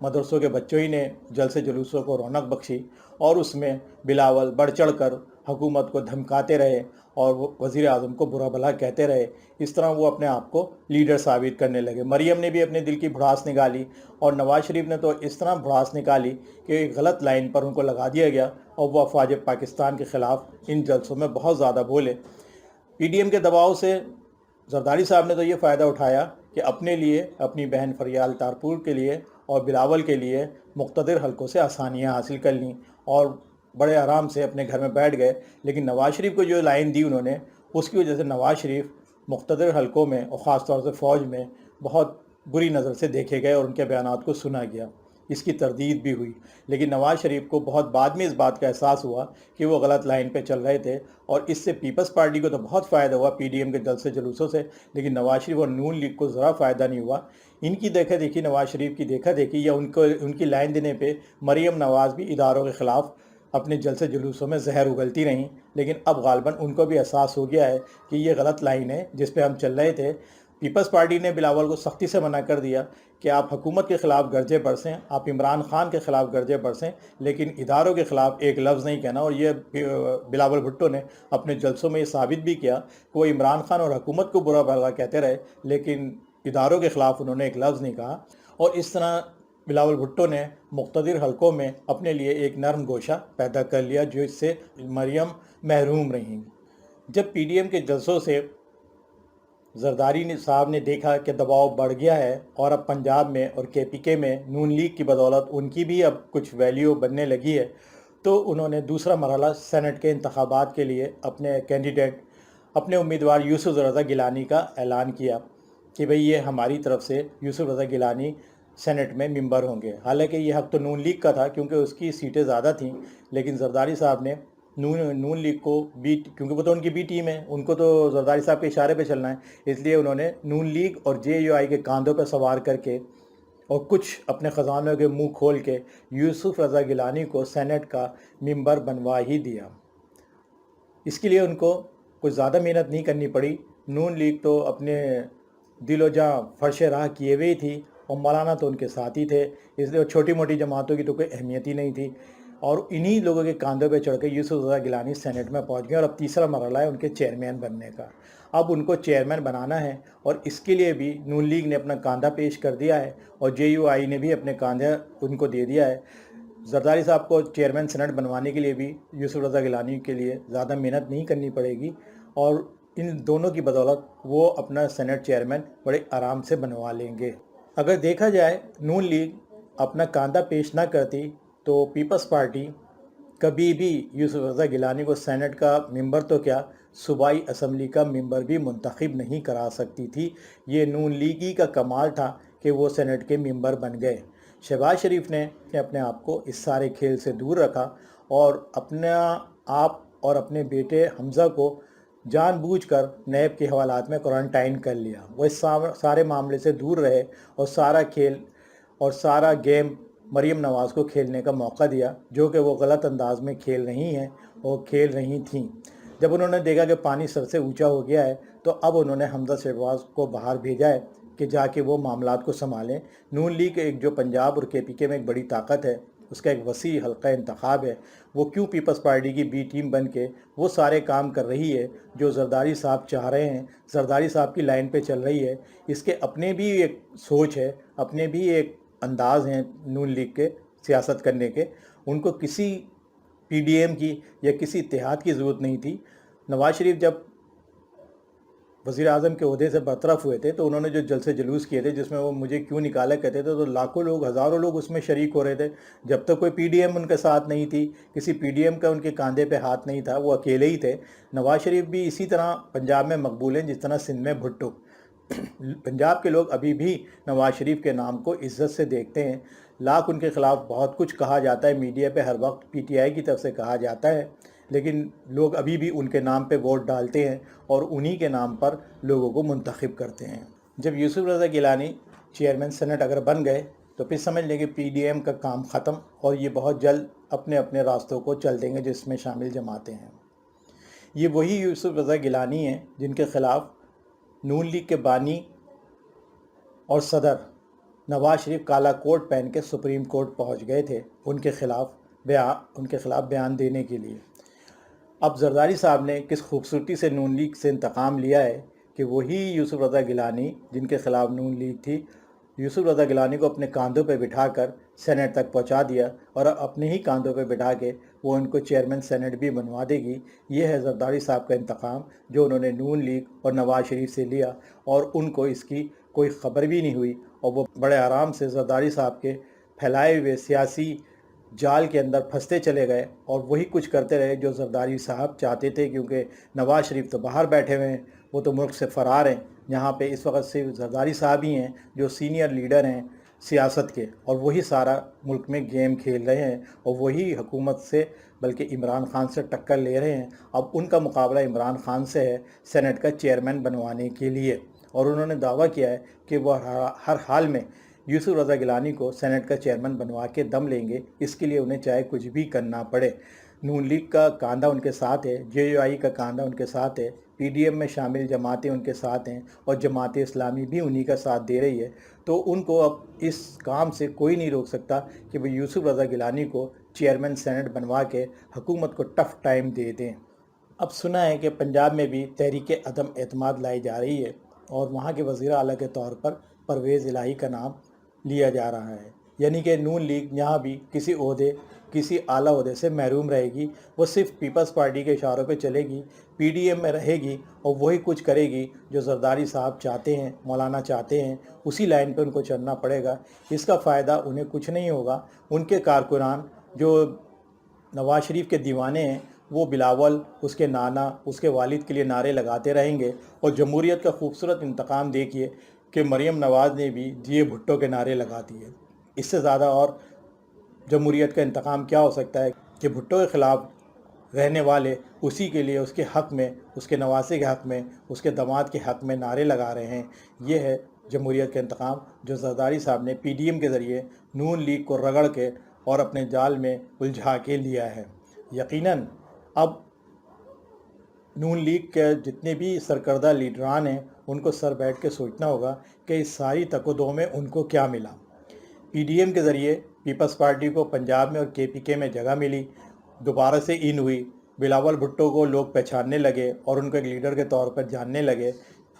مدرسوں کے بچوں ہی نے جلسے جلوسوں کو رونق بخشی اور اس میں بلاول بڑھ چڑھ کر حکومت کو دھمکاتے رہے اور وہ وزیر اعظم کو برا بھلا کہتے رہے۔ اس طرح وہ اپنے آپ کو لیڈر ثابت کرنے لگے۔ مریم نے بھی اپنے دل کی بھڑاس نکالی اور نواز شریف نے تو اس طرح بھڑاس نکالی کہ ایک غلط لائن پر ان کو لگا دیا گیا اور وہ افواج پاکستان کے خلاف ان جلسوں میں بہت زیادہ بولے۔ پی ڈی ایم کے دباؤ سے زرداری صاحب نے تو یہ فائدہ اٹھایا کہ اپنے لیے، اپنی بہن فریال تارپور کے لیے اور بلاول کے لیے مقتدر حلقوں سے آسانیاں حاصل کر لیں اور بڑے آرام سے اپنے گھر میں بیٹھ گئے۔ لیکن نواز شریف کو جو لائن دی انہوں نے، اس کی وجہ سے نواز شریف مقتدر حلقوں میں اور خاص طور سے فوج میں بہت بری نظر سے دیکھے گئے اور ان کے بیانات کو سنا گیا، اس کی تردید بھی ہوئی۔ لیکن نواز شریف کو بہت بعد میں اس بات کا احساس ہوا کہ وہ غلط لائن پہ چل رہے تھے اور اس سے پیپلز پارٹی کو تو بہت فائدہ ہوا پی ڈی ایم کے جلسے جلوسوں سے، لیکن نواز شریف اور نون لیگ کو ذرا فائدہ نہیں ہوا۔ ان کی دیکھا دیکھی، نواز شریف کی دیکھا دیکھی یا ان کی لائن دینے پہ مریم نواز بھی اداروں کے خلاف اپنے جلسے جلوسوں میں زہر اگلتی رہیں۔ لیکن اب غالباً ان کو بھی احساس ہو گیا ہے کہ یہ غلط لائن ہے جس پہ ہم چل رہے تھے۔ پیپلز پارٹی نے بلاول کو سختی سے منع کر دیا کہ آپ حکومت کے خلاف گرجے برسیں، آپ عمران خان کے خلاف گرجے برسیں، لیکن اداروں کے خلاف ایک لفظ نہیں کہنا۔ اور یہ بلاول بھٹو نے اپنے جلسوں میں یہ ثابت بھی کیا کہ وہ عمران خان اور حکومت کو برا بھلا کہتے رہے لیکن اداروں کے خلاف انہوں نے ایک لفظ نہیں کہا۔ اور اس طرح بلاول بھٹو نے مقتدر حلقوں میں اپنے لیے ایک نرم گوشہ پیدا کر لیا جو اس سے مریم محروم رہیں۔ جب پی ڈی ایم کے جلسوں سے زرداری صاحب نے دیکھا کہ دباؤ بڑھ گیا ہے اور اب پنجاب میں اور کے پی کے میں نون لیگ کی بدولت ان کی بھی اب کچھ ویلیو بننے لگی ہے، تو انہوں نے دوسرا مرحلہ سینٹ کے انتخابات کے لیے اپنے کینڈیڈیٹ، اپنے امیدوار یوسف رضا گیلانی کا اعلان کیا کہ بھئی یہ ہماری طرف سے یوسف رضا گیلانی سینٹ میں ممبر ہوں گے۔ حالانکہ یہ حق تو نون لیگ کا تھا کیونکہ اس کی سیٹیں زیادہ تھیں، لیکن زرداری صاحب نے نون لیگ کو کیونکہ وہ تو ان کی بی ٹیم ہے، ان کو تو زرداری صاحب کے اشارے پہ چلنا ہے، اس لیے انہوں نے نون لیگ اور جے یو آئی کے کاندھوں پہ سوار کر کے اور کچھ اپنے خزانوں کے منہ کھول کے یوسف رضا گیلانی کو سینٹ کا ممبر بنوا ہی دیا۔ اس کے لیے ان کو کچھ زیادہ محنت نہیں کرنی پڑی۔ نون لیگ تو اپنے دل و جاں فرش راہ کیے ہوئے ہی تھی اور مولانا تو ان کے ساتھ ہی تھے، اس لیے چھوٹی موٹی جماعتوں کی تو کوئی اہمیت ہی نہیں تھی۔ اور انہی لوگوں کے کاندھوں پہ چڑھ کے یوسف رضا گیلانی سینٹ میں پہنچ گئے اور اب تیسرا مرحلہ ہے ان کے چیئرمین بننے کا۔ اب ان کو چیئرمین بنانا ہے اور اس کے لیے بھی نون لیگ نے اپنا کاندھا پیش کر دیا ہے اور جے یو آئی نے بھی اپنے کاندھا ان کو دے دیا ہے۔ زرداری صاحب کو چیئرمین سینٹ بنوانے کے لیے بھی یوسف رضا گیلانی کے لیے زیادہ محنت نہیں کرنی پڑے گی اور ان دونوں کی بدولت وہ اپنا سینٹ چیئرمین بڑے آرام سے بنوا لیں گے۔ اگر دیکھا جائے نون لیگ اپنا کاندھا پیش نہ کرتی تو پیپلز پارٹی کبھی بھی یوسف رضا گیلانی کو سینٹ کا ممبر تو کیا، صوبائی اسمبلی کا ممبر بھی منتخب نہیں کرا سکتی تھی۔ یہ نون لیگی کا کمال تھا کہ وہ سینٹ کے ممبر بن گئے۔ شہباز شریف نے اپنے آپ کو اس سارے کھیل سے دور رکھا اور اپنا آپ اور اپنے بیٹے حمزہ کو جان بوجھ کر نیب کے حوالات میں کوارنٹائن کر لیا۔ وہ اس سارے معاملے سے دور رہے اور سارا کھیل اور سارا گیم مریم نواز کو کھیلنے کا موقع دیا جو کہ وہ غلط انداز میں کھیل رہی ہیں اور کھیل رہی تھیں۔ جب انہوں نے دیکھا کہ پانی سر سے اونچا ہو گیا ہے تو اب انہوں نے حمزہ شہباز کو باہر بھیجا ہے کہ جا کے وہ معاملات کو سنبھالیں۔ نون لیگ ایک جو پنجاب اور کے پی کے میں ایک بڑی طاقت ہے، اس کا ایک وسیع حلقہ انتخاب ہے، وہ کیوں پیپلز پارٹی کی بی ٹیم بن کے وہ سارے کام کر رہی ہے جو زرداری صاحب چاہ رہے ہیں، زرداری صاحب کی لائن پہ چل رہی ہے۔ اس کے اپنے بھی ایک سوچ ہے، اپنے بھی ایک انداز ہیں نون لیگ کے سیاست کرنے کے۔ ان کو کسی پی ڈی ایم کی یا کسی اتحاد کی ضرورت نہیں تھی۔ نواز شریف جب وزیر اعظم کے عہدے سے برطرف ہوئے تھے تو انہوں نے جو جلسے جلوس کیے تھے جس میں وہ مجھے کیوں نکالا کہتے تھے تو لاکھوں لوگ، ہزاروں لوگ اس میں شریک ہو رہے تھے۔ جب تک کوئی پی ڈی ایم ان کے ساتھ نہیں تھی، کسی پی ڈی ایم کا ان کے کاندھے پہ ہاتھ نہیں تھا، وہ اکیلے ہی تھے۔ نواز شریف بھی اسی طرح پنجاب میں مقبول ہیں جس طرح سندھ میں بھٹو۔ پنجاب کے لوگ ابھی بھی نواز شریف کے نام کو عزت سے دیکھتے ہیں۔ لاکھ ان کے خلاف بہت کچھ کہا جاتا ہے، میڈیا پہ ہر وقت پی ٹی آئی کی طرف سے کہا جاتا ہے، لیکن لوگ ابھی بھی ان کے نام پہ ووٹ ڈالتے ہیں اور انہی کے نام پر لوگوں کو منتخب کرتے ہیں۔ جب یوسف رضا گیلانی چیئرمین سینٹ اگر بن گئے تو پھر سمجھ لیں کہ پی ڈی ایم کا کام ختم اور یہ بہت جلد اپنے اپنے راستوں کو چل دیں گے جس میں شامل جماعتیں ہیں۔ یہ وہی یوسف رضا گیلانی ہیں جن کے خلاف نون لیگ کے بانی اور صدر نواز شریف کالا کوٹ پہن کے سپریم کورٹ پہنچ گئے تھے ان کے خلاف بیان دینے کے لیے۔ اب زرداری صاحب نے کس خوبصورتی سے نون لیگ سے انتقام لیا ہے کہ وہی یوسف رضا گیلانی جن کے خلاف نون لیگ تھی، یوسف رضا گیلانی کو اپنے کاندھوں پہ بٹھا کر سینٹ تک پہنچا دیا اور اپنے ہی کاندھوں پہ بٹھا کے وہ ان کو چیئرمین سینٹ بھی بنوا دے گی۔ یہ ہے زرداری صاحب کا انتقام جو انہوں نے نون لیگ اور نواز شریف سے لیا، اور ان کو اس کی کوئی خبر بھی نہیں ہوئی، اور وہ بڑے آرام سے زرداری صاحب کے پھیلائے ہوئے سیاسی جال کے اندر پھنستے چلے گئے اور وہی کچھ کرتے رہے جو زرداری صاحب چاہتے تھے، کیونکہ نواز شریف تو باہر بیٹھے ہوئے ہیں، وہ تو ملک سے فرار ہیں۔ یہاں پہ اس وقت صرف زرداری صاحب ہی ہیں جو سینئر لیڈر ہیں سیاست کے، اور وہی سارا ملک میں گیم کھیل رہے ہیں، اور وہی حکومت سے بلکہ عمران خان سے ٹکر لے رہے ہیں۔ اب ان کا مقابلہ عمران خان سے ہے سینٹ کا چیئرمین بنوانے کے لیے، اور انہوں نے دعویٰ کیا ہے کہ وہ ہر حال میں یوسف رضا گیلانی کو سینٹ کا چیئرمین بنوا کے دم لیں گے، اس کے لیے انہیں چاہے کچھ بھی کرنا پڑے۔ نون لیگ کا کاندھا ان کے ساتھ ہے، جے یو آئی کا کاندھا ان کے ساتھ ہے، پی ڈی ایم میں شامل جماعتیں ان کے ساتھ ہیں، اور جماعت اسلامی بھی انہی کا ساتھ دے رہی ہے۔ تو ان کو اب اس کام سے کوئی نہیں روک سکتا کہ وہ یوسف رضا گیلانی کو چیئرمین سینٹ بنوا کے حکومت کو ٹف ٹائم دے دیں۔ اب سنا ہے کہ پنجاب میں بھی تحریک عدم اعتماد لائی جا رہی ہے، اور وہاں کے وزیر اعلیٰ کے طور پر پرویز الہی کا نام لیا جا رہا ہے، یعنی کہ نون لیگ یہاں بھی کسی اعلیٰ عہدے سے محروم رہے گی۔ وہ صرف پیپلز پارٹی کے اشاروں پہ چلے گی، پی ڈی ایم میں رہے گی، اور وہی کچھ کرے گی جو زرداری صاحب چاہتے ہیں، مولانا چاہتے ہیں، اسی لائن پہ ان کو چلنا پڑے گا۔ اس کا فائدہ انہیں کچھ نہیں ہوگا۔ ان کے کارکنان جو نواز شریف کے دیوانے ہیں، وہ بلاول، اس کے نانا، اس کے والد کے لیے نعرے لگاتے رہیں گے، اور جمہوریت کا خوبصورت انتقام دیکھیے کہ مریم نواز نے بھی جیے بھٹو کے نعرے لگا دیے۔ اس سے زیادہ اور جمہوریت کا انتقام کیا ہو سکتا ہے کہ بھٹو کے خلاف رہنے والے اسی کے لیے، اس کے حق میں، اس کے نواسے کے حق میں، اس کے داماد کے حق میں نعرے لگا رہے ہیں۔ یہ ہے جمہوریت کا انتقام جو زرداری صاحب نے پی ڈی ایم کے ذریعے نون لیگ کو رگڑ کے اور اپنے جال میں الجھا کے لیا ہے۔ یقیناً اب نون لیگ کے جتنے بھی سرکردہ لیڈران ہیں ان کو سر بیٹھ کے سوچنا ہوگا کہ اس ساری تک و دو میں ان کو کیا ملا۔ پی ڈی ایم کے ذریعے پیپلز پارٹی کو پنجاب میں اور کے پی کے میں جگہ ملی، دوبارہ سے ان ہوئی، بلاول بھٹو کو لوگ پہچاننے لگے اور ان کو ایک لیڈر کے طور پر جاننے لگے۔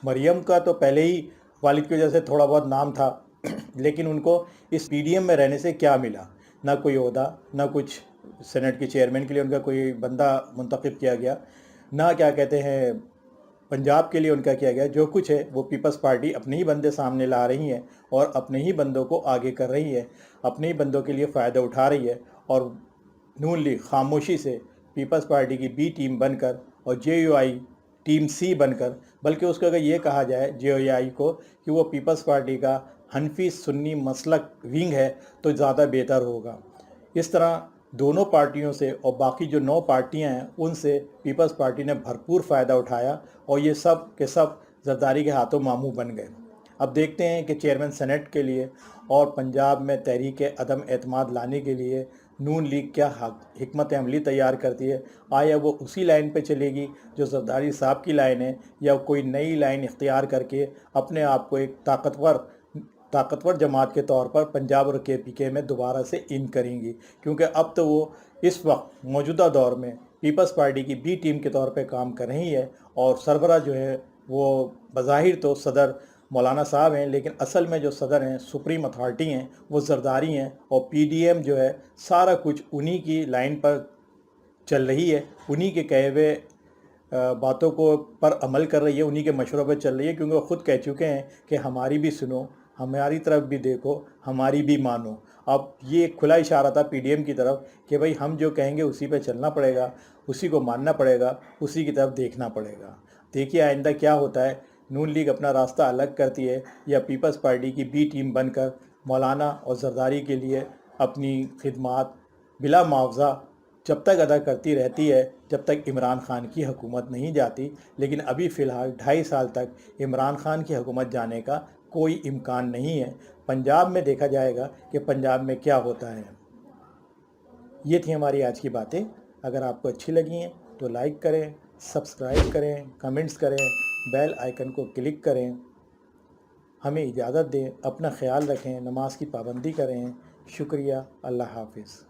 مریم کا تو پہلے ہی والد کی وجہ سے تھوڑا بہت نام تھا، لیکن ان کو اس پی ڈی ایم میں رہنے سے کیا ملا؟ نہ کوئی عہدہ، نہ کچھ سینٹ کے چیئرمین کے لیے ان کا کوئی بندہ منتخب کیا گیا، نہ کیا کہتے ہیں پنجاب کے لیے ان کا کیا گیا۔ جو کچھ ہے وہ پیپلز پارٹی اپنے ہی بندے سامنے لا رہی ہیں اور اپنے ہی بندوں کو آگے کر رہی ہے، اپنے ہی بندوں کے لیے فائدہ اٹھا رہی ہے، اور نون لیگ خاموشی سے پیپلز پارٹی کی بی ٹیم بن کر اور جے یو آئی ٹیم سی بن کر، بلکہ اس کو اگر یہ کہا جائے جے یو آئی کو کہ وہ پیپلز پارٹی کا حنفی سنی مسلک ونگ ہے تو زیادہ بہتر ہوگا۔ اس طرح دونوں پارٹیوں سے اور باقی جو 9 پارٹیاں ہیں ان سے پیپلز پارٹی نے بھرپور فائدہ اٹھایا، اور یہ سب کے سب زرداری کے ہاتھوں ماموں بن گئے۔ اب دیکھتے ہیں کہ چیئرمین سینٹ کے لیے اور پنجاب میں تحریک عدم اعتماد لانے کے لیے نون لیگ کیا حکمت عملی تیار کرتی ہے۔ آیا وہ اسی لائن پہ چلے گی جو زرداری صاحب کی لائن ہے، یا کوئی نئی لائن اختیار کر کے اپنے آپ کو ایک طاقتور جماعت کے طور پر پنجاب اور کے پی کے میں دوبارہ سے ان کریں گی؟ کیونکہ اب تو وہ اس وقت موجودہ دور میں پیپلز پارٹی کی بی ٹیم کے طور پہ کام کر رہی ہے، اور سربراہ جو ہے وہ بظاہر تو صدر مولانا صاحب ہیں، لیکن اصل میں جو صدر ہیں، سپریم اتھارٹی ہیں، وہ زرداری ہیں، اور پی ڈی ایم جو ہے سارا کچھ انہی کی لائن پر چل رہی ہے، انہی کے کہے ہوئے باتوں کو پر عمل کر رہی ہے، انہی کے مشوروں پہ چل رہی ہے، کیونکہ وہ خود کہہ چکے ہیں کہ ہماری بھی سنو، ہماری طرف بھی دیکھو، ہماری بھی مانو۔ اب یہ ایک کھلا اشارہ تھا پی ڈی ایم کی طرف کہ بھئی ہم جو کہیں گے اسی پہ چلنا پڑے گا، اسی کو ماننا پڑے گا، اسی کی طرف دیکھنا پڑے گا۔ دیکھیے آئندہ کیا ہوتا ہے، نون لیگ اپنا راستہ الگ کرتی ہے یا پیپلز پارٹی کی بی ٹیم بن کر مولانا اور زرداری کے لیے اپنی خدمات بلا معاوضہ جب تک ادا کرتی رہتی ہے جب تک عمران خان کی حکومت نہیں جاتی۔ لیکن ابھی فی الحال 2.5 سال تک عمران خان کی حکومت جانے کا کوئی امکان نہیں ہے۔ پنجاب میں دیکھا جائے گا کہ پنجاب میں کیا ہوتا ہے۔ یہ تھی ہماری آج کی باتیں۔ اگر آپ کو اچھی لگی ہیں تو لائک کریں، سبسکرائب کریں، کمنٹس کریں، بیل آئیکن کو کلک کریں۔ ہمیں اجازت دیں، اپنا خیال رکھیں، نماز کی پابندی کریں۔ شکریہ، اللہ حافظ۔